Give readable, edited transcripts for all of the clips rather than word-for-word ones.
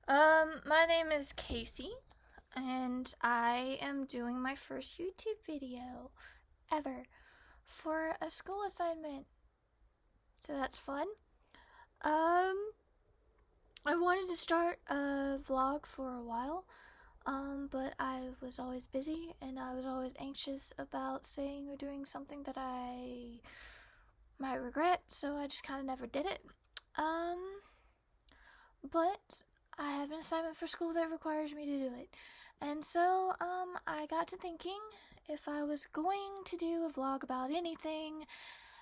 My name is Casey, and I am doing my first YouTube video ever for a school assignment. So that's fun. Um, I wanted to start a vlog for a while, but I was always busy and I was always anxious about saying or doing something that I might regret, so I just kind of never did it. But I have an assignment for school that requires me to do it. And so, I got to thinking if I was going to do a vlog about anything,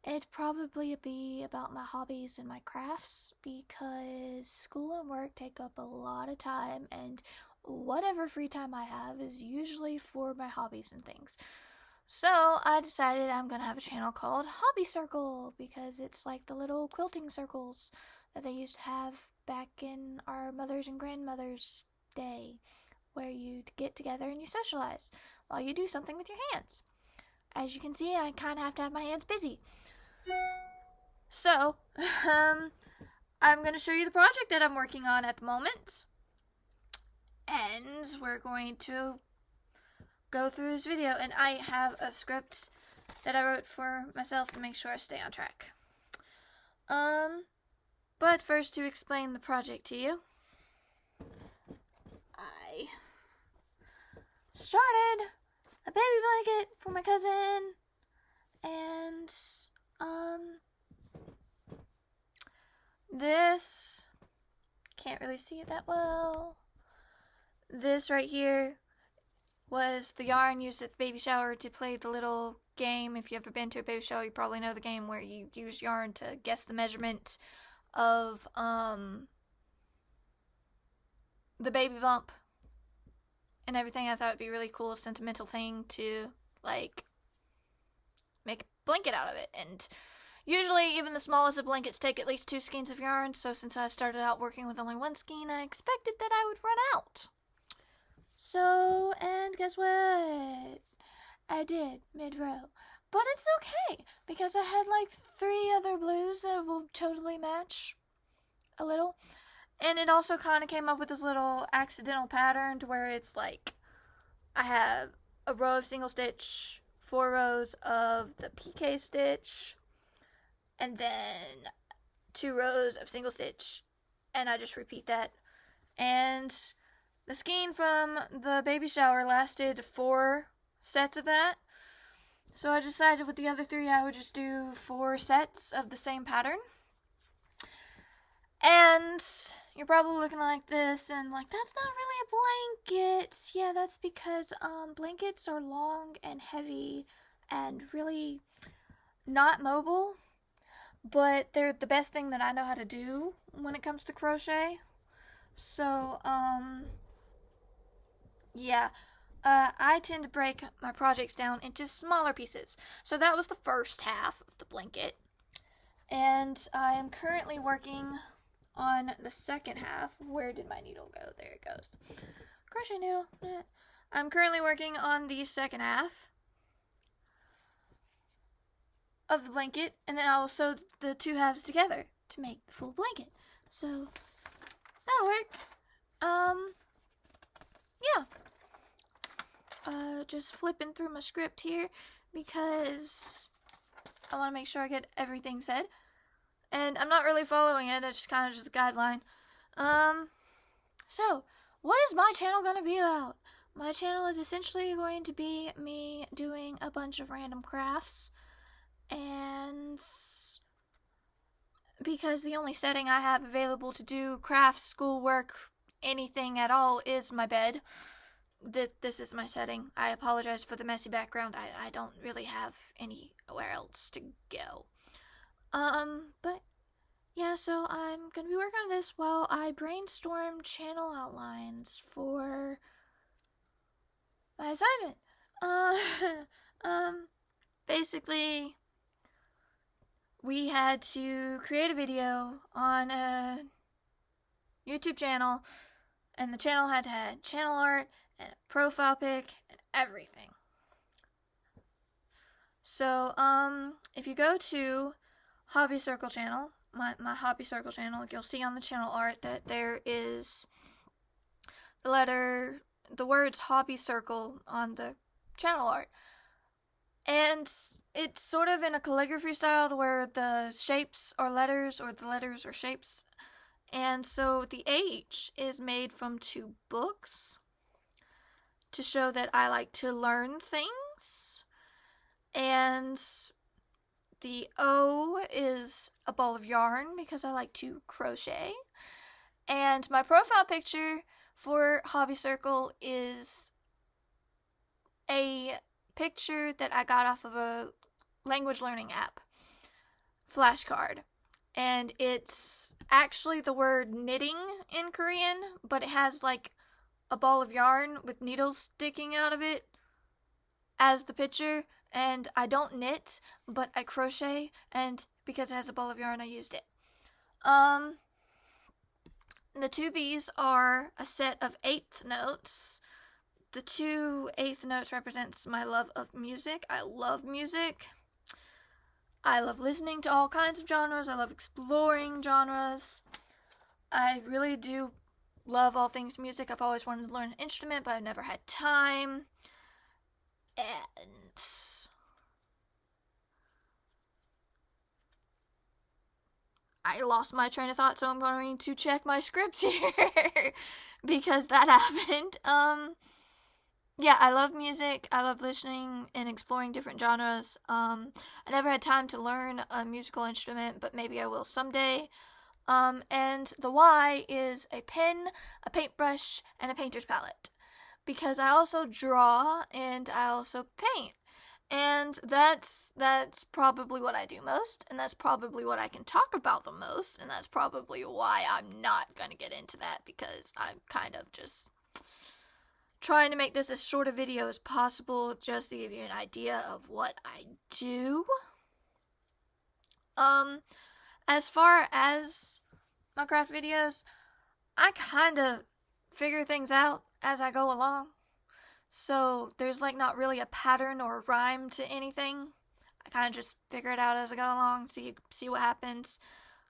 it'd probably be about my hobbies and my crafts because school and work take up a lot of time, and whatever free time I have is usually for my hobbies and things. So I decided I'm gonna have a channel called Hobby Circle because it's like the little quilting circles that they used to have back in our mothers and grandmothers' day, where you'd get together and you socialize while you do something with your hands. As you can see, I kind of have to have my hands busy. So, I'm going to show you the project that I'm working on at the moment. And we're going to go through this video. And I have a script that I wrote for myself to make sure I stay on track. But first, to explain the project to you, I started a baby blanket for my cousin, and this, can't really see it that well. This right here was the yarn used at the baby shower to play the little game. If you've ever been to a baby shower, you probably know the game where you use yarn to guess the measurement of the baby bump and everything. I thought it'd be a really cool sentimental thing to like make a blanket out of it. And usually even the smallest of blankets take at least 2 skeins of yarn, so since I started out working with only 1 skein, I expected that I would run out. So, and guess what? I did mid-row. But it's okay, because I had like 3 other blues that will totally match a little. And it also kind of came up with this little accidental pattern to where it's like I have a row of single stitch, 4 rows of the PK stitch, and then 2 rows of single stitch, and I just repeat that. And the skein from the baby shower lasted 4 sets of that. So I decided with the other 3 I would just do 4 sets of the same pattern. And you're probably looking like this and like, that's not really a blanket. Yeah, that's because blankets are long and heavy and really not mobile. But they're the best thing that I know how to do when it comes to crochet. So, yeah. I tend to break my projects down into smaller pieces. So that was the first half of the blanket. And I am currently working on the second half. Where did my needle go? There it goes. Crochet needle. I'm currently working on the second half of the blanket, and then I'll sew the 2 halves together to make the full blanket. So that'll work. Yeah. Just flipping through my script here because I want to make sure I get everything said. And I'm not really following it, it's just kind of just a guideline. So, what is my channel going to be about? My channel is essentially going to be me doing a bunch of random crafts. And because the only setting I have available to do crafts, schoolwork, anything at all is my bed. This is my setting. I apologize for the messy background. I don't really have anywhere else to go. But yeah, so I'm gonna be working on this while I brainstorm channel outlines for my assignment. Basically, we had to create a video on a YouTube channel, and the channel had to have channel art and a profile pic and everything. So, if you go to Hobby Circle channel, my Hobby Circle channel, you'll see on the channel art that there is the words hobby circle on the channel art. And it's sort of in a calligraphy style where the shapes are letters or the letters are shapes. And so the H is made from 2 books to show that I like to learn things. And the O is a ball of yarn because I like to crochet. And my profile picture for Hobby Circle is a picture that I got off of a language learning app, flashcard. And it's actually the word knitting in Korean, but it has like a ball of yarn with needles sticking out of it as the picture. And I don't knit, but I crochet, and because it has a ball of yarn, I used it. The 2 B's are a set of 8th notes. The 2 8th notes represents my love of music. I love music. I love listening to all kinds of genres. I love exploring genres. I really do love all things music. I've always wanted to learn an instrument, but I've never had time. And I lost my train of thought, so I'm going to check my script here because that happened. Yeah, I love music. I love listening and exploring different genres. I never had time to learn a musical instrument, but maybe I will someday. And the Y is a pen, a paintbrush, and a painter's palette. Because I also draw and I also paint. And that's probably what I do most, and that's probably what I can talk about the most, and that's probably why I'm not going to get into that, because I'm kind of just trying to make this as short a video as possible just to give you an idea of what I do. As far as my craft videos, I kind of figure things out as I go along. So there's like not really a pattern or a rhyme to anything. I kind of just figure it out as I go along, see what happens.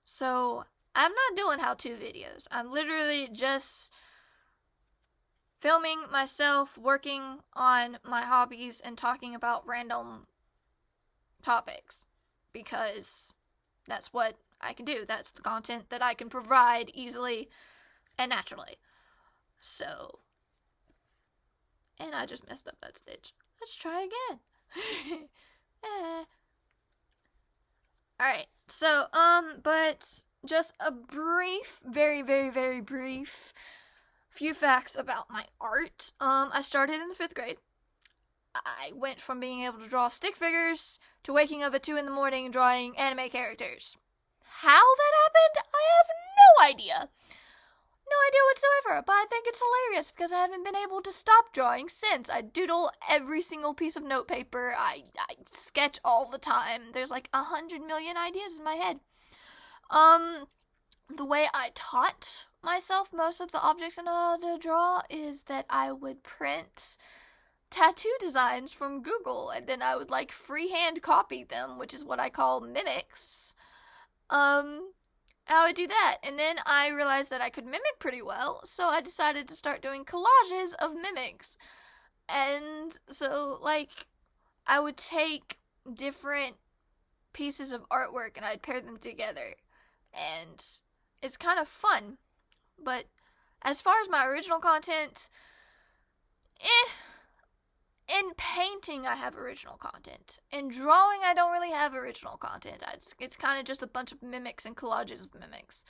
So I'm not doing how-to videos. I'm literally just filming myself working on my hobbies and talking about random topics, because that's what I can do. That's the content that I can provide easily and naturally. So, and I just messed up that stitch. Let's try again. Alright, so, but just a brief, very, very, very brief few facts about my art. I started in the 5th grade. I went from being able to draw stick figures to waking up at 2 in the morning drawing anime characters. How that happened, I have no idea. No idea whatsoever, but I think it's hilarious because I haven't been able to stop drawing since. I doodle every single piece of notepaper. I sketch all the time. There's like 100 million ideas in my head. The way I taught myself most of the objects I know how to draw is that I would print tattoo designs from Google, and then I would like freehand copy them, which is what I call mimics. I would do that, and then I realized that I could mimic pretty well, so I decided to start doing collages of mimics. And so, like, I would take different pieces of artwork and I'd pair them together, and it's kind of fun. But as far as my original content, in painting I have original content. In drawing I don't really have original content. It's kind of just a bunch of mimics and collages of mimics.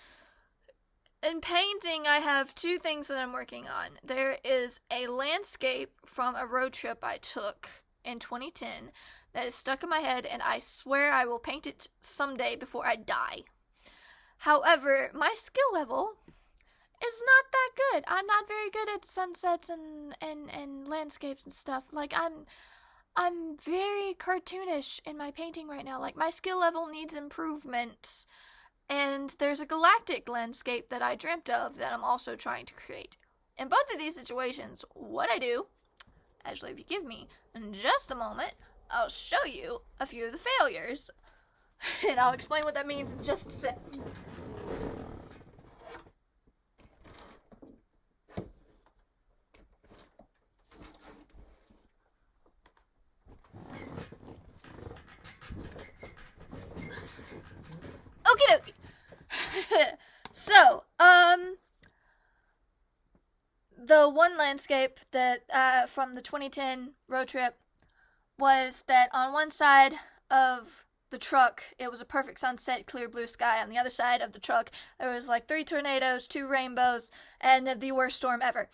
In painting I have 2 things that I'm working on. There is a landscape from a road trip I took in 2010 that is stuck in my head, and I swear I will paint it someday before I die. However, my skill level is not that good. I'm not very good at sunsets and landscapes and stuff. Like, I'm very cartoonish in my painting right now. Like, my skill level needs improvement. And there's a galactic landscape that I dreamt of that I'm also trying to create. In both of these situations, what I do, actually, if you give me just a moment, I'll show you a few of the failures. And I'll explain what that means in just a sec. the one landscape that from the 2010 road trip was that on one side of the truck, it was a perfect sunset, clear blue sky. On the other side of the truck, there was like 3 tornadoes, 2 rainbows, and the worst storm ever.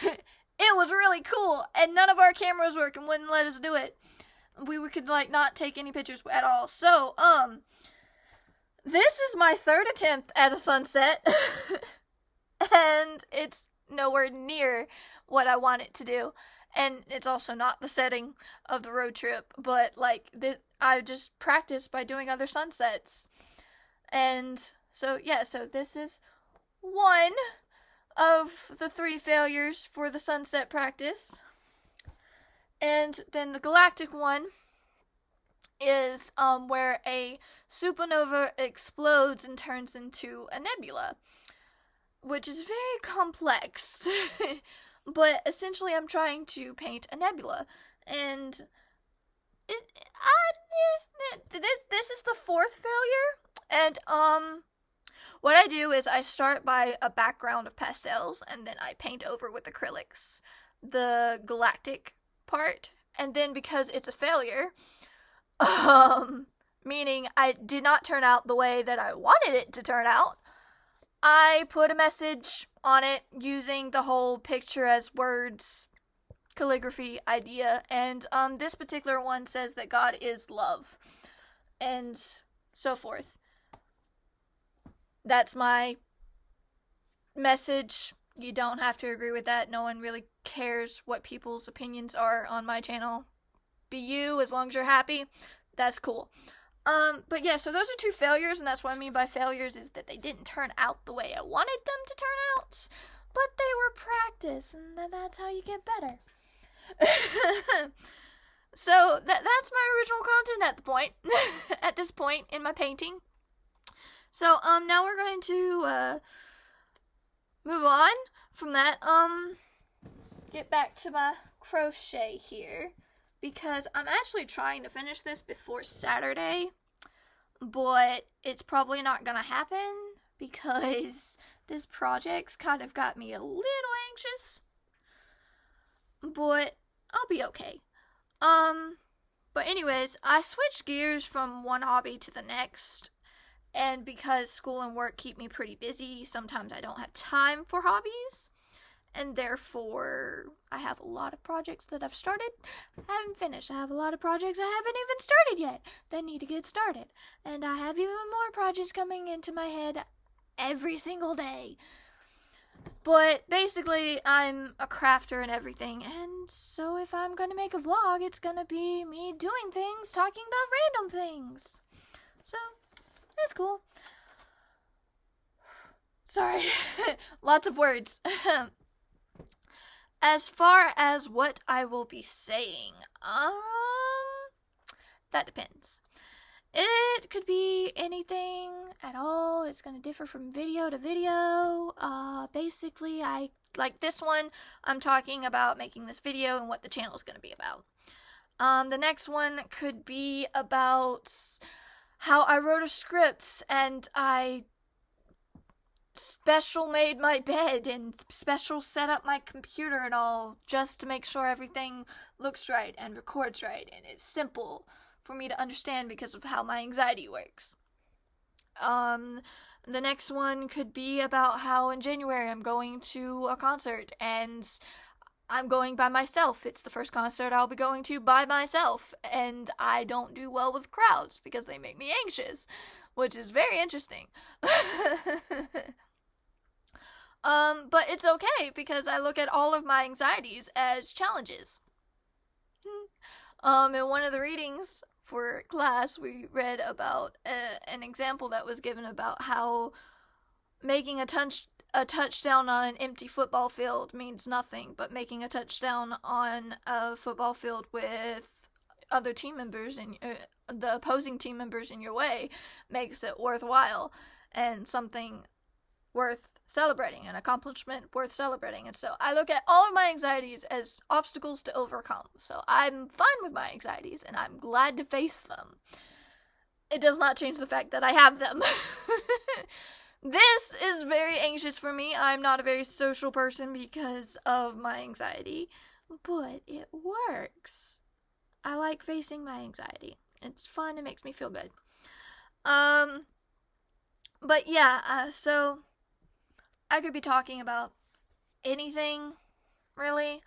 It was really cool, and none of our cameras worked and wouldn't let us do it. We could like not take any pictures at all. So, this is my 3rd attempt at a sunset, and it's nowhere near what I want it to do. And it's also not the setting of the road trip, but like I just practiced by doing other sunsets. And so yeah, so this is one of the 3 failures for the sunset practice. And then the galactic one is where a supernova explodes and turns into a nebula, which is very complex. But essentially I'm trying to paint a nebula, and this is the 4th failure. And what I do is I start by a background of pastels, and then I paint over with acrylics the galactic part. And then because it's a failure, meaning I did not turn out the way that I wanted it to turn out, I put a message on it using the whole picture as words calligraphy idea. And this particular one says that God is love, and so forth. That's my message. You don't have to agree with that. No one really cares what people's opinions are on my channel. Be you, as long as you're happy. That's cool. But yeah, so those are 2 failures, and that's what I mean by failures, is that they didn't turn out the way I wanted them to turn out, but they were practice, and that's how you get better. So that's my original content at this point in my painting. So now we're going to move on from that. Get back to my crochet here, because I'm actually trying to finish this before Saturday, but it's probably not gonna happen because this project's kind of got me a little anxious, but I'll be okay. But anyways, I switched gears from one hobby to the next, and because school and work keep me pretty busy, sometimes I don't have time for hobbies. And therefore, I have a lot of projects that I've started, I haven't finished. I have a lot of projects I haven't even started yet that need to get started. And I have even more projects coming into my head every single day. But basically, I'm a crafter and everything. And so if I'm going to make a vlog, it's going to be me doing things, talking about random things. So, that's cool. Sorry. Lots of words. As far as what I will be saying, that depends. It could be anything at all. It's going to differ from video to video. Basically, like this one, I'm talking about making this video and what the channel is going to be about. The next one could be about how I wrote a script and I special made my bed and special set up my computer and all just to make sure everything looks right and records right and it's simple for me to understand because of how my anxiety works. The next one could be about how in January I'm going to a concert and I'm going by myself. It's the first concert I'll be going to by myself, and I don't do well with crowds because they make me anxious, which is very interesting. But it's okay because I look at all of my anxieties as challenges. In one of the readings for class, we read about an example that was given about how making a touchdown on an empty football field means nothing, but making a touchdown on a football field with other team members and the opposing team members in your way makes it worthwhile and something worth celebrating, an accomplishment worth celebrating. And so I look at all of my anxieties as obstacles to overcome. So I'm fine with my anxieties and I'm glad to face them. It does not change the fact that I have them. This is very anxious for me. I'm not a very social person because of my anxiety, but it works. I like facing my anxiety. It's fun. It makes me feel good. But yeah, so I could be talking about anything, really.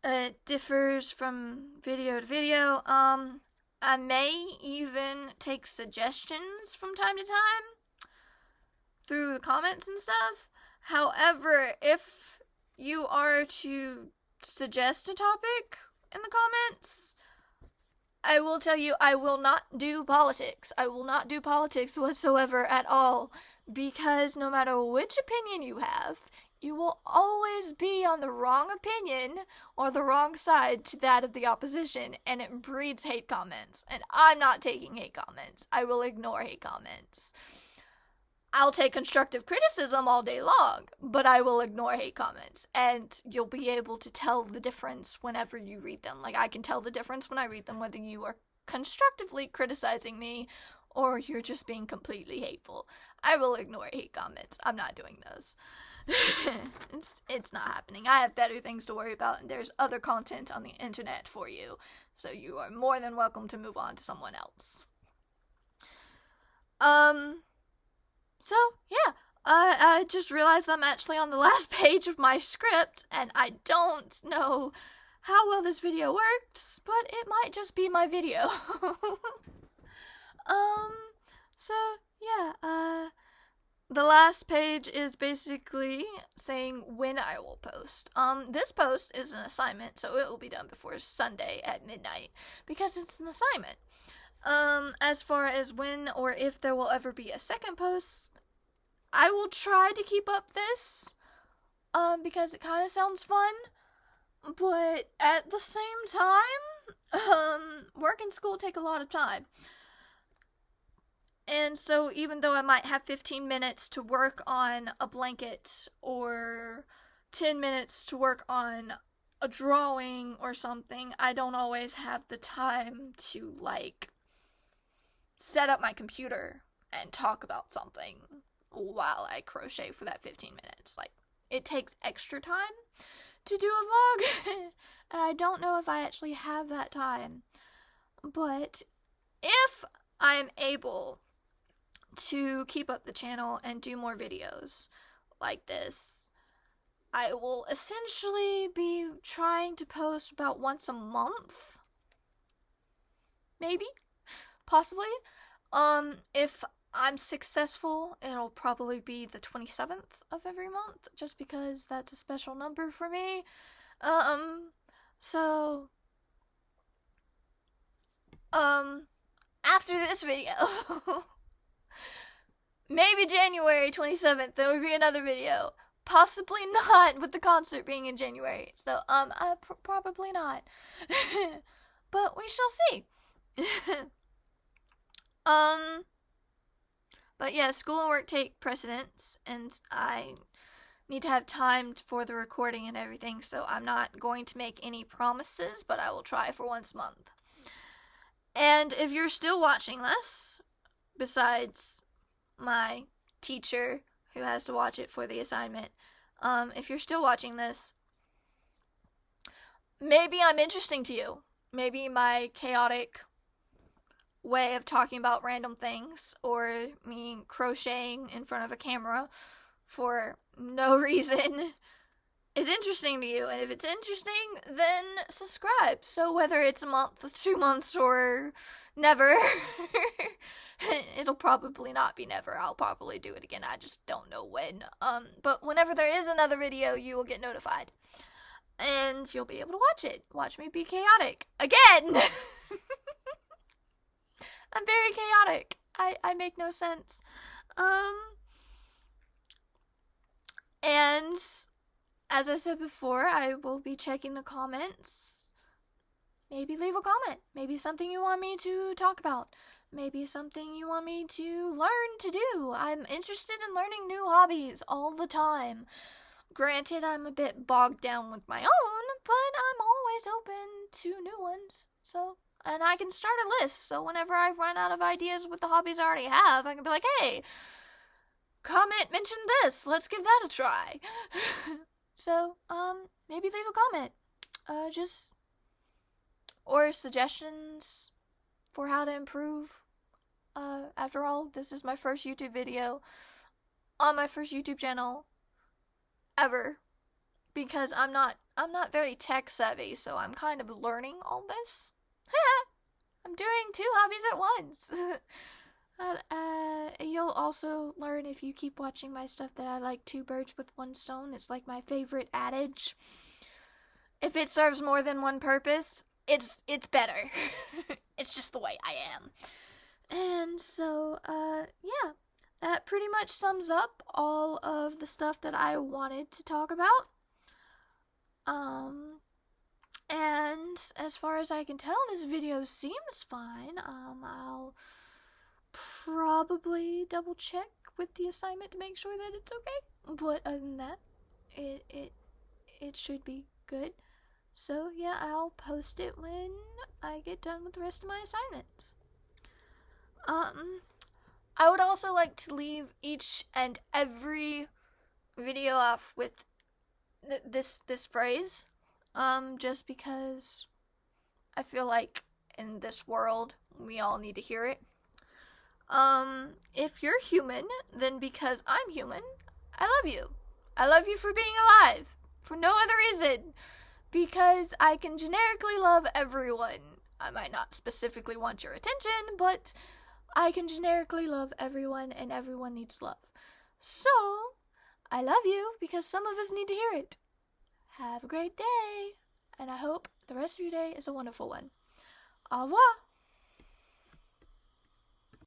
It differs from video to video. I may even take suggestions from time to time through the comments and stuff. However, if you are to suggest a topic in the comments, I will tell you I will not do politics. I will not do politics whatsoever at all, because no matter which opinion you have, you will always be on the wrong opinion or the wrong side to that of the opposition, and it breeds hate comments. And I'm not taking hate comments. I will ignore hate comments. I'll take constructive criticism all day long, but I will ignore hate comments, and you'll be able to tell the difference whenever you read them. Like, I can tell the difference when I read them, whether you are constructively criticizing me or you're just being completely hateful. I will ignore hate comments. I'm not doing those. It's not happening. I have better things to worry about, and there's other content on the internet for you, so you are more than welcome to move on to someone else. So, yeah, I just realized I'm actually on the last page of my script, and I don't know how well this video works, but it might just be my video. So, yeah, the last page is basically saying when I will post. This post is an assignment, so it will be done before Sunday at midnight, because it's an assignment. As far as when or if there will ever be a second post, I will try to keep up this, because it kind of sounds fun, but at the same time, work and school take a lot of time. And so even though I might have 15 minutes to work on a blanket or 10 minutes to work on a drawing or something, I don't always have the time to, like, set up my computer and talk about something while I crochet for that 15 minutes. Like, it takes extra time to do a vlog, and I don't know if I actually have that time. But if I'm able to keep up the channel and do more videos like this, I will essentially be trying to post about once a month. Maybe? Possibly. If I'm successful, it'll probably be the 27th of every month, just because that's a special number for me. So, after this video, maybe January 27th, there will be another video. Possibly not, with the concert being in January. So, probably not. But we shall see. But yeah, school and work take precedence, and I need to have time for the recording and everything, so I'm not going to make any promises, but I will try for once a month. And if you're still watching this, besides my teacher who has to watch it for the assignment, if you're still watching this, maybe I'm interesting to you. Maybe my chaotic way of talking about random things, or me crocheting in front of a camera for no reason, is interesting to you. And if it's interesting, then subscribe. So whether it's a month, 2 months, or never, it'll probably not be never. I'll probably do it again. I just don't know when. But whenever there is another video, you will get notified. And you'll be able to watch it. Watch me be chaotic. Again! I'm very chaotic. I make no sense. And as I said before, I will be checking the comments. Maybe leave a comment. Maybe something you want me to talk about. Maybe something you want me to learn to do. I'm interested in learning new hobbies all the time. Granted, I'm a bit bogged down with my own, but I'm always open to new ones. And I can start a list, so whenever I run out of ideas with the hobbies I already have, I can be like, hey, comment, mention this. Let's give that a try. So, maybe leave a comment. Or suggestions for how to improve. After all, this is my first YouTube video on my first YouTube channel ever, because I'm not very tech savvy, so I'm kind of learning all this. I'm doing 2 hobbies at once. You'll also learn, if you keep watching my stuff, that I like 2 birds with 1 stone. It's like my favorite adage. If it serves more than one purpose, it's better. It's just the way I am. And so, yeah, that pretty much sums up all of the stuff that I wanted to talk about. And as far as I can tell, this video seems fine. I'll probably double check with the assignment to make sure that it's okay. But other than that, it should be good. So yeah, I'll post it when I get done with the rest of my assignments. I would also like to leave each and every video off with this phrase, just because I feel like in this world we all need to hear it. If you're human, then because I'm human, I love you. I love you for being alive, for no other reason, because I can generically love everyone. I might not specifically want your attention, but I can generically love everyone, and everyone needs love. So, I love you because some of us need to hear it. Have a great day, and I hope the rest of your day is a wonderful one. Au revoir!